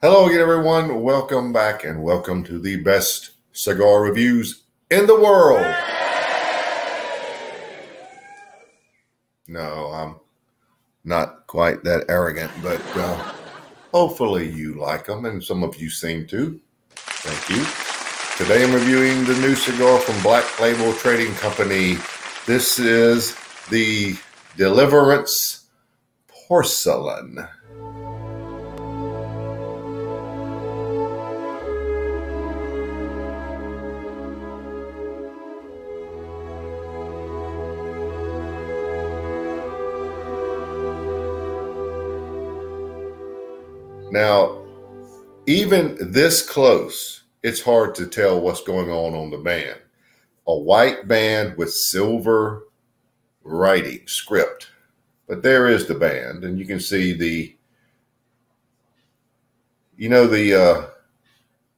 Hello again, everyone. Welcome back and welcome to the best cigar reviews in the world. No, I'm not quite that arrogant, but hopefully you like them, and some of you seem to. Thank you. Today I'm reviewing the new cigar from Black Label Trading Company. This is the Deliverance Porcelain. Now, even this close, it's hard to tell what's going on the band. A white band with silver writing script. But there is the band, and you can see the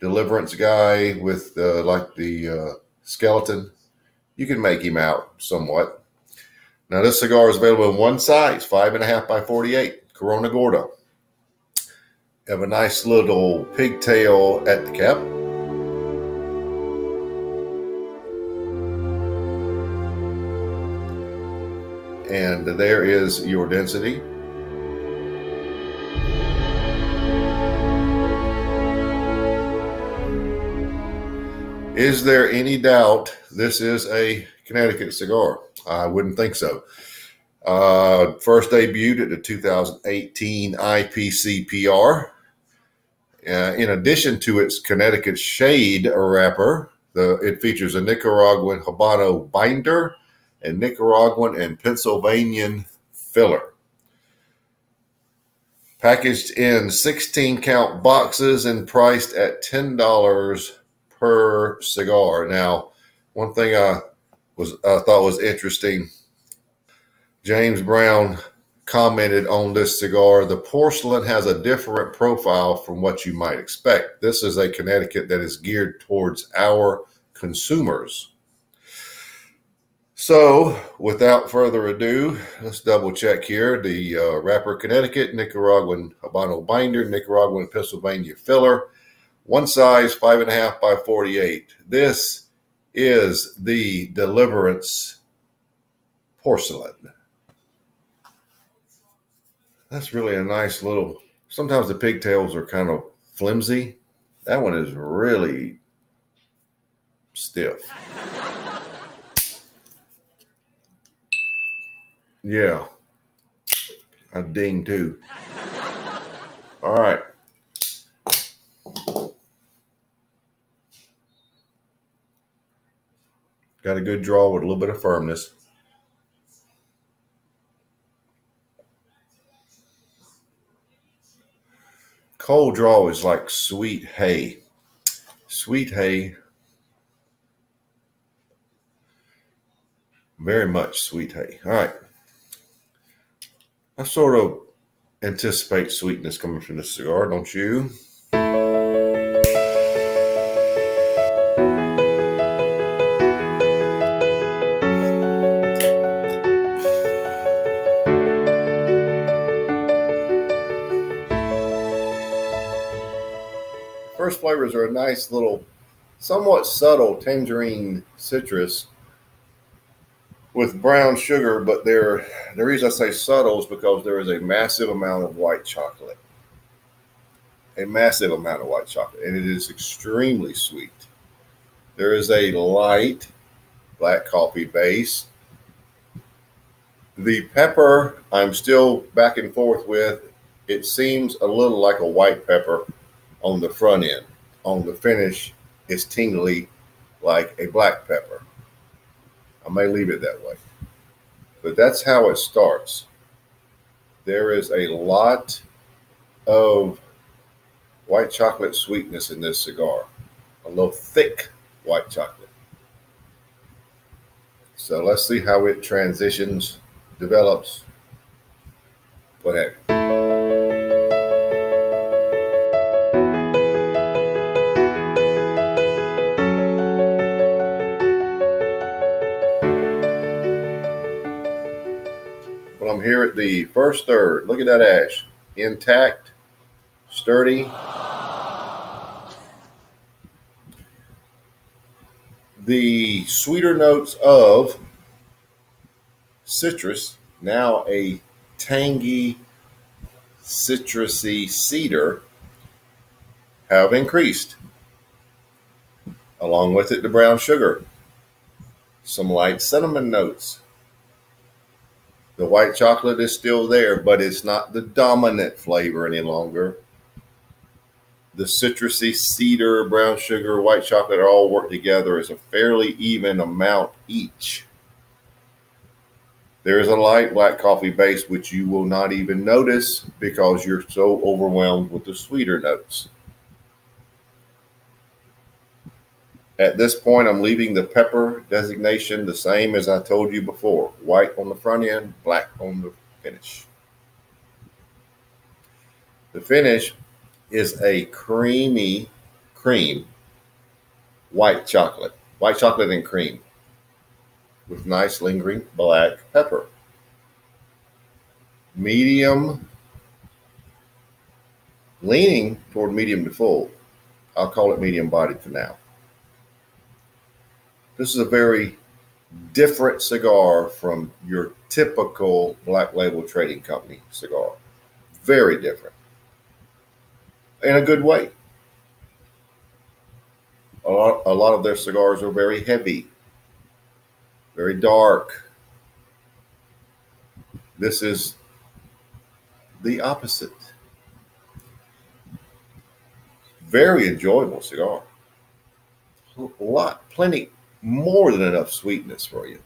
Deliverance guy with like the skeleton. You can make him out somewhat. Now, this cigar is available in one size, 5.5 by 48, Corona Gordo. Have a nice little pigtail at the cap. And there is your density. Is there any doubt this is a Connecticut cigar? I wouldn't think so. First debuted at the 2018 IPCPR. In addition to its Connecticut shade wrapper, it features a Nicaraguan Habano binder and Nicaraguan and Pennsylvanian filler. Packaged in 16-count boxes and priced at $10 per cigar. Now, one thing I thought was interesting, James Brown commented on this cigar, the porcelain has a different profile from what you might expect. This is a Connecticut that is geared towards our consumers. So, without further ado, let's double check here. The wrapper Connecticut, Nicaraguan Habano binder, Nicaraguan Pennsylvania filler, one size, 5.5 by 48. This is the Deliverance Porcelain. That's really a nice little, sometimes the pigtails are kind of flimsy. That one is really stiff. Yeah, I ding too. All right. Got a good draw with a little bit of firmness. Cold draw is like sweet hay. Sweet hay. Very much sweet hay. All right. I sort of anticipate sweetness coming from this cigar, don't you? First flavors are a nice little, somewhat subtle tangerine citrus with brown sugar, but the reason I say subtle is because there is a massive amount of white chocolate. A massive amount of white chocolate, and it is extremely sweet. There is a light black coffee base. The pepper, I'm still back and forth with. It seems a little like a white pepper on the front end. On the finish, it's tingly like a black pepper. I may leave it that way. But that's how it starts. There is a lot of white chocolate sweetness in this cigar. A little thick white chocolate. So let's see how it transitions, develops, what have you. But I'm here at the first third. Look at that ash. Intact, sturdy, The sweeter notes of citrus, now a tangy, citrusy cedar, have increased. Along with it, the brown sugar, some light cinnamon notes. The white chocolate is still there, but it's not the dominant flavor any longer. The citrusy cedar, brown sugar, white chocolate are all work together as a fairly even amount each. There is a light black coffee base, which you will not even notice because you're so overwhelmed with the sweeter notes. At this point, I'm leaving the pepper designation the same as I told you before. White on the front end, black on the finish. The finish is a creamy cream white chocolate and cream with nice lingering black pepper. Medium, leaning toward medium to full. I'll call it medium bodied for now. This is a very different cigar from your typical Black Label Trading Company cigar. Very different. In a good way. A lot of their cigars are very heavy, very dark. This is the opposite. Very enjoyable cigar. Plenty, more than enough sweetness for you.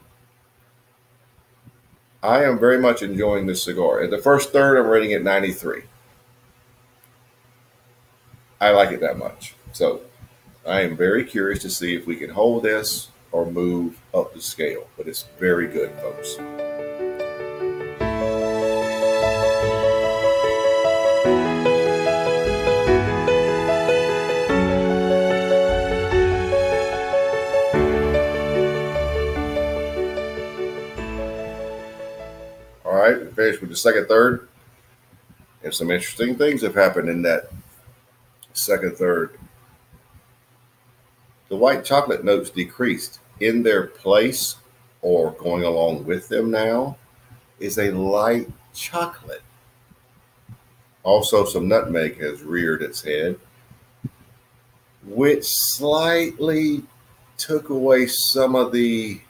I am very much enjoying this cigar. At the first third, I'm rating it 93. I like it that much. So I am very curious to see if we can hold this or move up the scale. But it's very good, folks. All right, we finished with the second third. And some interesting things have happened in that second third. The white chocolate notes decreased. In their place, or going along with them now, is a light chocolate. Also, some nutmeg has reared its head, which slightly took away some of the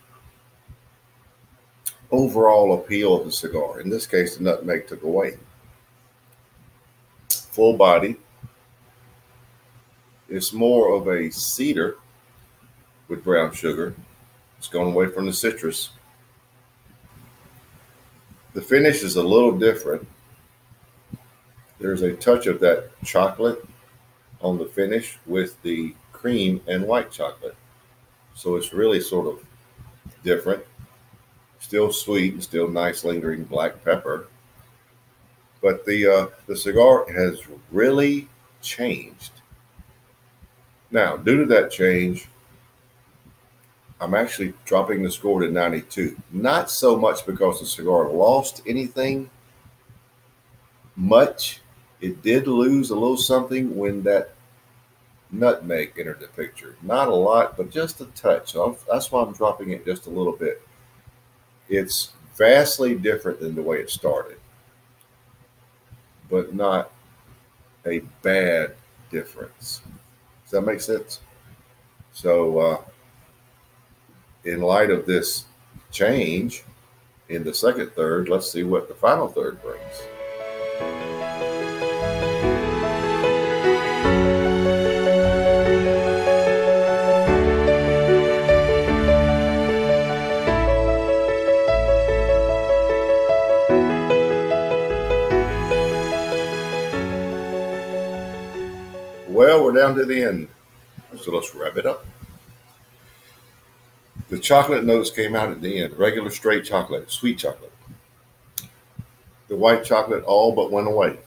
overall appeal of the cigar. In this case, the nutmeg took away. Full body. It's more of a cedar with brown sugar. It's gone away from the citrus. The finish is a little different. There's a touch of that chocolate on the finish with the cream and white chocolate. So it's really sort of different. Still sweet and still nice lingering black pepper. But the cigar has really changed. Now, due to that change, I'm actually dropping the score to 92. Not so much because the cigar lost anything much. It did lose a little something when that nutmeg entered the picture. Not a lot, but just a touch. So that's why I'm dropping it just a little bit. It's vastly different than the way it started, but not a bad difference. Does that make sense? So in light of this change in the second third, let's see what the final third brings. Well, we're down to the end, so let's wrap it up. The chocolate notes came out at the end. Regular straight chocolate, sweet chocolate. The white chocolate all but went away.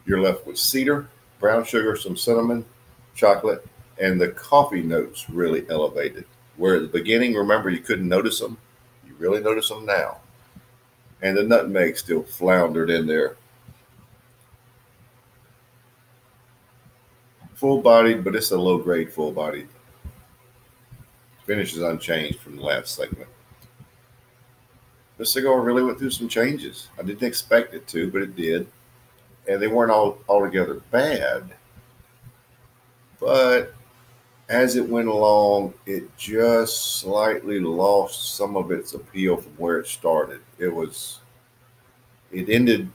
You're left with cedar, brown sugar, some cinnamon, chocolate, and the coffee notes really elevated. Where at the beginning, remember, you couldn't notice them. You really notice them now. And the nutmeg still floundered in there. Full-bodied, but it's a low-grade full-bodied. Finish is unchanged from the last segment. This cigar really went through some changes. I didn't expect it to, but it did. And they weren't all altogether bad. But as it went along, it just slightly lost some of its appeal from where it started. It ended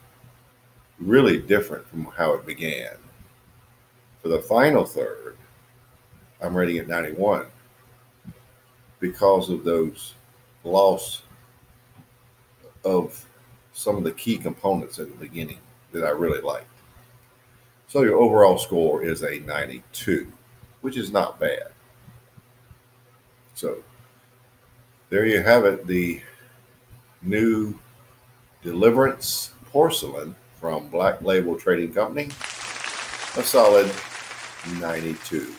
really different from how it began. For the final third, I'm rating it 91 because of those loss of some of the key components at the beginning that I really liked. So your overall score is a 92, which is not bad. So there you have it, the new Deliverance Porcelain from Black Label Trading Company, a solid 92.